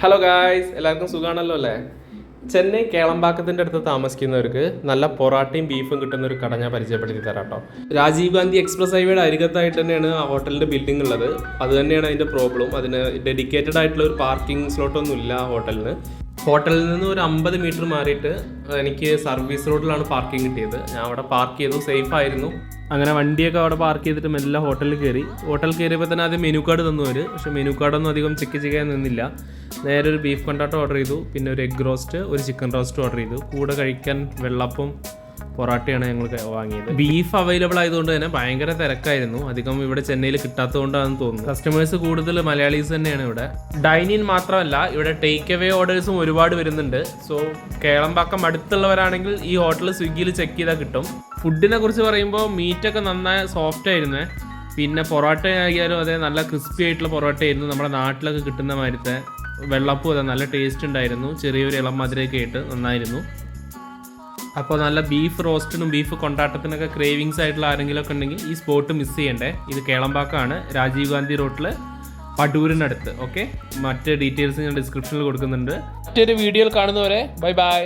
Hello guys, എല്ലാവർക്കും സുഖമാണല്ലോ അല്ലേ? ചെന്നൈ കേളമ്പാക്കത്തിൻ്റെ അടുത്ത് താമസിക്കുന്നവർക്ക് നല്ല പൊറാട്ടയും ബീഫും കിട്ടുന്ന ഒരു കട ഞാൻ പരിചയപ്പെടുത്തി തരാം കേട്ടോ. രാജീവ് ഗാന്ധി എക്സ്പ്രസ് ഹൈവേയുടെ അരികത്തായിട്ട് തന്നെയാണ് ആ ഹോട്ടലിൻ്റെ ബിൽഡിംഗ് ഉള്ളത്. അത് തന്നെയാണ് അതിൻ്റെ പ്രോബ്ലം. അതിന് ഡെഡിക്കേറ്റഡ് ആയിട്ടുള്ള ഒരു പാർക്കിംഗ് സ്ലോട്ടൊന്നും ഇല്ല ഹോട്ടലിന്. ഹോട്ടലിൽ നിന്ന് ഒരു 50 മീറ്റർ മാറിയിട്ട് എനിക്ക് സർവീസ് റോഡിലാണ് പാർക്കിംഗ് കിട്ടിയത്. ഞാൻ അവിടെ പാർക്ക് ചെയ്തു, സേഫ് ആയിരുന്നു. അങ്ങനെ വണ്ടിയൊക്കെ അവിടെ പാർക്ക് ചെയ്തിട്ട് മെല്ലെ ഹോട്ടലിൽ കയറി. ഹോട്ടലിൽ കയറിയപ്പോൾ തന്നെ ആദ്യം മെനു കാർഡ് തന്നു അവർ. പക്ഷേ മെനു കാർഡൊന്നും അധികം ചെക്ക് ചെയ്യാൻ നിന്നില്ല. നേരെ ഒരു ബീഫ് കൊണ്ടാട്ടം ഓർഡർ ചെയ്തു, പിന്നെ ഒരു എഗ് റോസ്റ്റ്, ഒരു ചിക്കൻ റോസ്റ്റ് ഓർഡർ ചെയ്തു. കൂടെ കഴിക്കാൻ വെള്ളപ്പം പൊറാട്ടയാണ് ഞങ്ങൾ വാങ്ങിയത്. ബീഫ് അവൈലബിൾ ആയതുകൊണ്ട് തന്നെ ഭയങ്കര തിരക്കായിരുന്നു. അധികം ഇവിടെ ചെന്നൈയിൽ കിട്ടാത്തതുകൊണ്ടാണെന്ന് തോന്നുന്നു. കസ്റ്റമേഴ്സ് കൂടുതൽ മലയാളീസ് തന്നെയാണ് ഇവിടെ. ഡൈനിൻ മാത്രമല്ല, ഇവിടെ ടേക്ക് അവേ ഓർഡേഴ്സും ഒരുപാട് വരുന്നുണ്ട്. സോ കേളമ്പാക്കം അടുത്തുള്ളവരാണെങ്കിൽ ഈ ഹോട്ടൽ സ്വിഗ്ഗിയിൽ ചെക്ക് ചെയ്താൽ കിട്ടും. ഫുഡിനെ കുറിച്ച് പറയുമ്പോൾ മീറ്റൊക്കെ നന്നായി സോഫ്റ്റ് ആയിരുന്നേ. പിന്നെ പൊറോട്ട ആയാലും അതെ, നല്ല ക്രിസ്പി ആയിട്ടുള്ള പൊറോട്ട ആയിരുന്നു. നമ്മുടെ നാട്ടിലൊക്കെ കിട്ടുന്ന മാതിരത്തെ വെള്ളപ്പൂ അതെ, നല്ല ടേസ്റ്റ് ഉണ്ടായിരുന്നു. ചെറിയൊരു ഇളം മധുരമൊക്കെ ആയിട്ട് നന്നായിരുന്നു. അപ്പോൾ നല്ല ബീഫ് റോസ്റ്റിനും ബീഫ് കൊണ്ടാട്ടത്തിനൊക്കെ ക്രേവിങ്സ് ആയിട്ടുള്ള ആരെങ്കിലുമൊക്കെ ഉണ്ടെങ്കിൽ ഈ സ്പോട്ട് മിസ് ചെയ്യണ്ടേ. ഇത് കേളമ്പാക്കമാണ്, രാജീവ് ഗാന്ധി റോഡിൽ പടൂരിനടുത്ത്. ഓക്കെ, മറ്റ് ഡീറ്റെയിൽസ് ഞാൻ ഡിസ്ക്രിപ്ഷനിൽ കൊടുക്കുന്നുണ്ട്. മറ്റൊരു വീഡിയോയിൽ കാണുന്നവരെ ബൈ ബൈ.